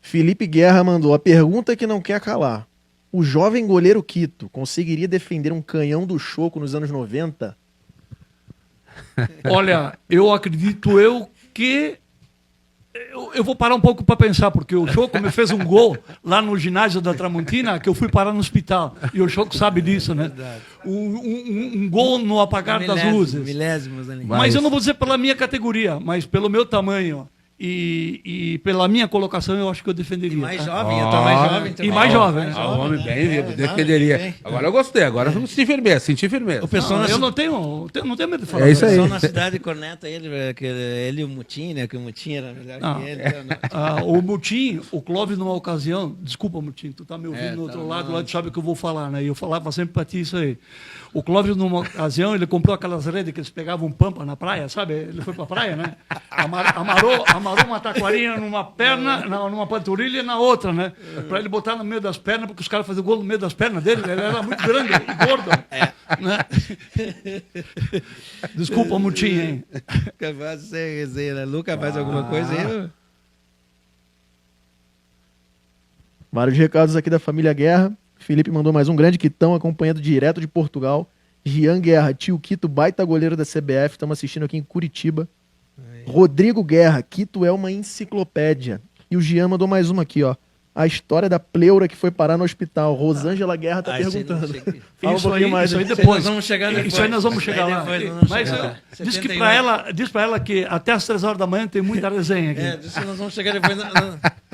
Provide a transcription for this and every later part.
Felipe Guerra mandou a pergunta que não quer calar. O jovem goleiro Quito conseguiria defender um canhão do Choco nos anos 90? Olha, eu acredito que eu vou parar um pouco para pensar, porque o Choco me fez um gol lá no ginásio da Tramontina, que eu fui parar no hospital. E o Choco sabe disso, né? Um gol no apagar das luzes. Milésimos ali. Mas eu não vou dizer pela minha categoria, mas pelo meu tamanho e pela minha colocação, eu acho que eu defenderia. E mais tá? jovem, eu tô mais jovem também. E mais jovem. Ah, o homem bem vivo, defenderia. Agora eu gostei, agora eu senti firmeza. O pessoal Eu não tenho medo de falar. É isso aí. Só na cidade corneta ele e o Mutim, né? Que o Mutim era melhor que ele. O Mutim, o Clóvis, numa ocasião, desculpa, Mutim, tu tá me ouvindo do outro lado, lá tu sabe o que eu vou falar, né? E eu falava sempre pra ti isso aí. O Clóvis, numa ocasião, ele comprou aquelas redes que eles pegavam pampa na praia, sabe? Ele foi pra praia, né? Amarrou uma taquarinha numa perna, numa panturrilha e na outra, né? Pra ele botar no meio das pernas, porque os caras faziam gol no meio das pernas dele, ele era muito grande e gordo. Né? Desculpa, Mutim, hein? Capaz de ser resenha, né? Lucas faz alguma coisa aí? Vários recados aqui da família Guerra. Felipe mandou mais um grande Quitão, acompanhado direto de Portugal. Jean Guerra, tio Quito, baita goleiro da CBF. Estamos assistindo aqui em Curitiba. Rodrigo Guerra, Quito é uma enciclopédia. E o Jean mandou mais uma aqui, ó. A história da pleura que foi parar no hospital. Rosângela Guerra tá perguntando. Fala um pouquinho mais. Isso aí depois. Isso aí nós vamos chegar lá. Mas diz pra ela que até às 3 horas da manhã tem muita resenha aqui. Diz que nós vamos chegar depois.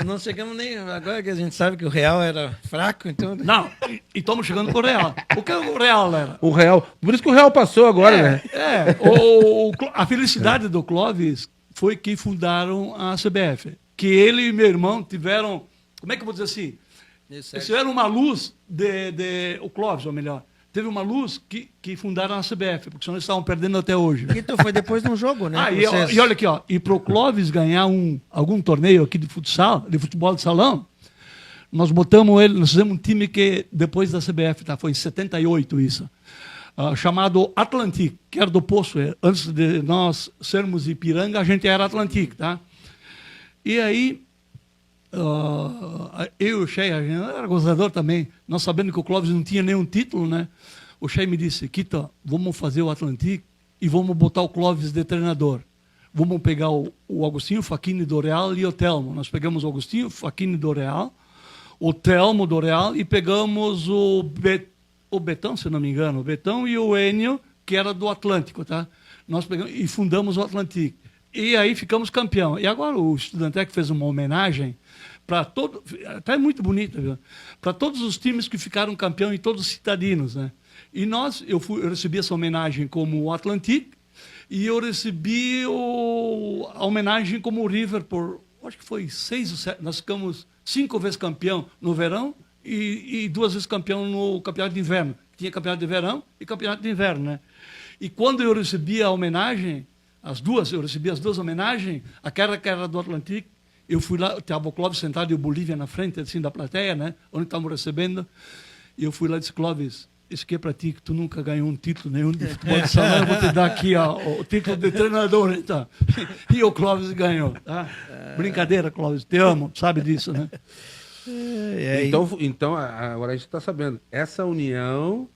Não chegamos nem... Agora que a gente sabe que o Real era fraco, então... Não, e estamos chegando pro Real. O que é o Real, era? O Real. Por isso que o Real passou agora, né? A felicidade do Clóvis foi que fundaram a CBF. Que ele e meu irmão tiveram... Como é que eu vou dizer assim? Eles tiveram uma luz o Clóvis, ou melhor, teve uma luz que fundaram a CBF, porque senão eles estavam perdendo até hoje. Então foi depois de um jogo, né? E olha aqui, ó, e pro Clóvis ganhar algum torneio aqui de futsal, de futebol de salão, nós fizemos um time que depois da CBF, tá? Foi em 78 isso. Chamado Atlantique, que era do Poço. Antes de nós sermos Ipiranga, a gente era Atlantique, tá? E aí eu e o Shea, a gente era gozador também, nós sabendo que o Clóvis não tinha nenhum título, né? O Shea me disse, Quito, vamos fazer o Atlantique e vamos botar o Clóvis de treinador. Vamos pegar o Agostinho Facchini do Real e o Telmo. Nós pegamos o Agostinho Facchini do Real, o Telmo do Real e pegamos o Betão, se não me engano, o Betão e o Enio, que era do Atlântico, tá? Nós pegamos e fundamos o Atlantique. E aí ficamos campeão. E agora o Estudantec fez uma homenagem para todo, até muito bonita, viu? Para todos os times que ficaram campeão e todos os cidadinos, né? E eu recebi essa homenagem como o Atlantique e eu recebi a homenagem como o River por, acho que foi 6 ou 7, nós ficamos 5 vezes campeão no verão e 2 vezes campeão no campeonato de inverno. Tinha campeonato de verão e campeonato de inverno, né? E quando eu recebi a homenagem, eu recebi as 2 homenagens, aquela que era do Atlantique, eu fui lá, estava o Clóvis sentado e o Bolívia na frente, assim, da plateia, né? Onde estávamos recebendo. E eu fui lá e disse, Clóvis, isso aqui é para ti, que tu nunca ganhou um título nenhum de futebol de salão, eu vou te dar aqui o título de treinador. Então. E o Clóvis ganhou. Tá? Brincadeira, Clóvis, te amo, sabe disso, né? Então, agora a gente está sabendo, essa união...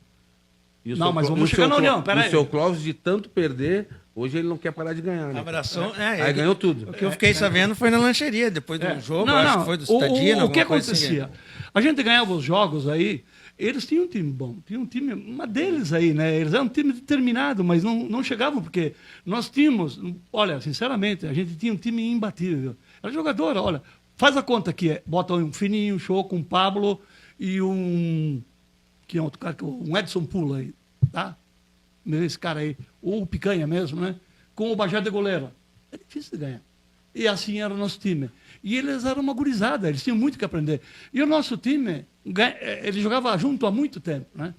Não, mas vamos chegar na união, peraí. O seu Clóvis, de tanto perder... Hoje ele não quer parar de ganhar, né? Abraçou, Aí ganhou tudo. O que eu fiquei sabendo foi na lancheria, depois do jogo, acho que foi do Citadino. O que acontecia? Assim. A gente ganhava os jogos aí, eles tinham um time bom, tinham um time, uma deles aí, né? Eles eram um time determinado, mas não chegavam, porque nós tínhamos, olha, sinceramente, a gente tinha um time imbatível. Era jogador, olha, faz a conta aqui, bota um Fininho, um Choco, um Pablo e que é outro cara, um Edson Pula aí, tá? Esse cara aí, ou o Picanha mesmo, né? Com o Bajé de goleiro. É difícil de ganhar. E assim era o nosso time. E eles eram uma gurizada, eles tinham muito que aprender. E o nosso time, ele jogava junto há muito tempo, né?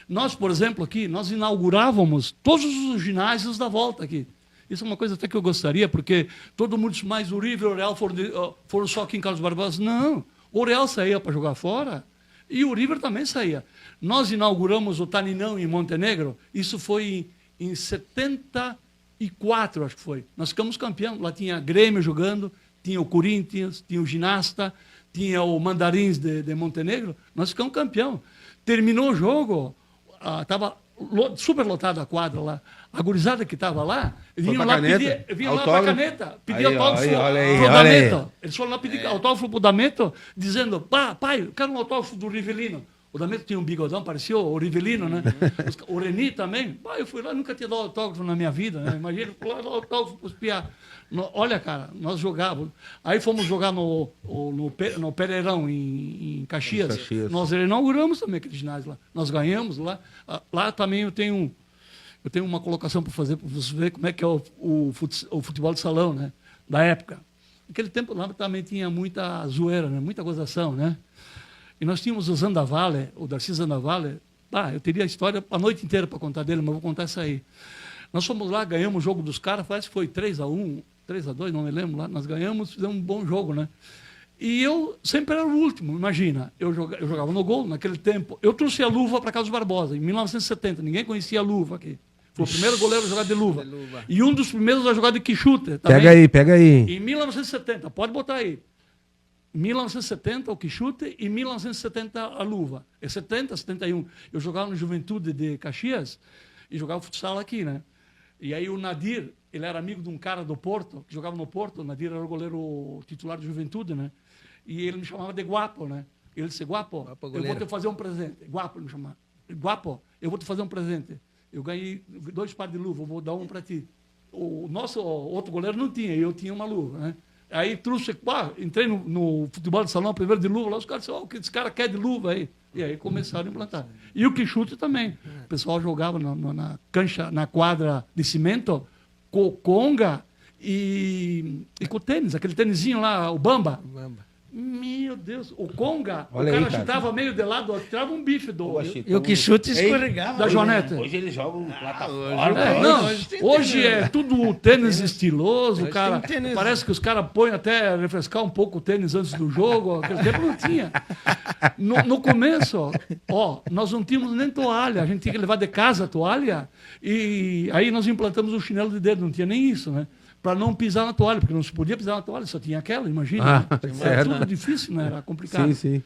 Nós, por exemplo, aqui, nós inaugurávamos todos os ginásios da volta aqui. Isso é uma coisa até que eu gostaria, porque todo mundo diz, mas o River e o Real foram só aqui em Carlos Barbosa. Não, o Real saía para jogar fora e o River também saía. Nós inauguramos o Taninão em Montenegro, isso foi em 74, acho que foi. Nós ficamos campeão. Lá tinha Grêmio jogando, tinha o Corinthians, tinha o Ginasta, tinha o Mandarins de Montenegro, nós ficamos campeão. Terminou o jogo, estava super lotada a quadra lá. A gurizada que estava lá, vinham lá pedir caneta, pedir autógrafo pro D'Amento. Eles foram lá pedir autógrafo pro D'Amento, dizendo, pai, eu quero um autógrafo do Rivelino. O D'Amento tinha um bigodão, parecia o Rivelino, né? O Reni também. Eu fui lá, nunca tinha dado autógrafo na minha vida, né? Imagina, fui lá dar autógrafo para os piá. Olha, cara, nós jogávamos. Aí fomos jogar no Pereirão, em Caxias. Nós inauguramos também aquele ginásio lá. Nós ganhamos lá. Lá também eu tenho uma colocação para fazer, para você ver como é que é o futebol de salão, né? Da época. Naquele tempo lá também tinha muita zoeira, né? Muita gozação, né? E nós tínhamos o Zandavalle, o Darcy Zandavalle. Eu teria a história a noite inteira para contar dele, mas vou contar essa aí. Nós fomos lá, ganhamos o jogo dos caras, parece que foi 3-1, 3-2, não me lembro lá. Nós ganhamos, fizemos um bom jogo, né? E eu sempre era o último, imagina. Eu jogava no gol, naquele tempo. Eu trouxe a luva para Carlos Barbosa, em 1970. Ninguém conhecia a luva aqui. Foi o primeiro goleiro a jogar de luva. E um dos primeiros a jogar de quichute. Também, pega aí. Em 1970, pode botar aí. 1970 o quichute e 1970 a luva. É 70, 71. Eu jogava no Juventude de Caxias e jogava futsal aqui, né? E aí o Nadir, ele era amigo de um cara do Porto, que jogava no Porto. O Nadir era o goleiro titular do Juventude, né? E ele me chamava de Guapo, né? Ele disse, Guapo, eu vou te fazer um presente. Guapo, ele me chamava. Guapo, eu vou te fazer um presente. Eu ganhei 2 pares de luva, eu vou dar um para ti. O nosso outro goleiro não tinha, eu tinha uma luva, né? Aí trouxe, entrei no futebol de salão, primeiro de luva, lá os caras disseram, o que esse cara quer de luva aí? E aí começaram a implantar. E o quichute também. O pessoal jogava na cancha, na quadra de cimento, com conga e com tênis, aquele tênisinho lá, o Bamba. Meu Deus, o conga, Olha o cara aí, cara. chutava meio de lado, tirava um bife E o quichute escorregava. da Joneta. Hoje eles jogam plataforma. Hoje é tudo tênis estiloso, Hoje cara. tem tênis. Parece que os caras põem até refrescar um pouco o tênis antes do jogo. Aquele tempo não tinha. No começo, nós não tínhamos nem toalha. A gente tinha que levar de casa a toalha. E aí nós implantamos o chinelo de dedo. Não tinha nem isso, né? Para não pisar na toalha, porque não se podia pisar na toalha, só tinha aquela, imagina. Era certo. tudo difícil, né? Era complicado. Sim.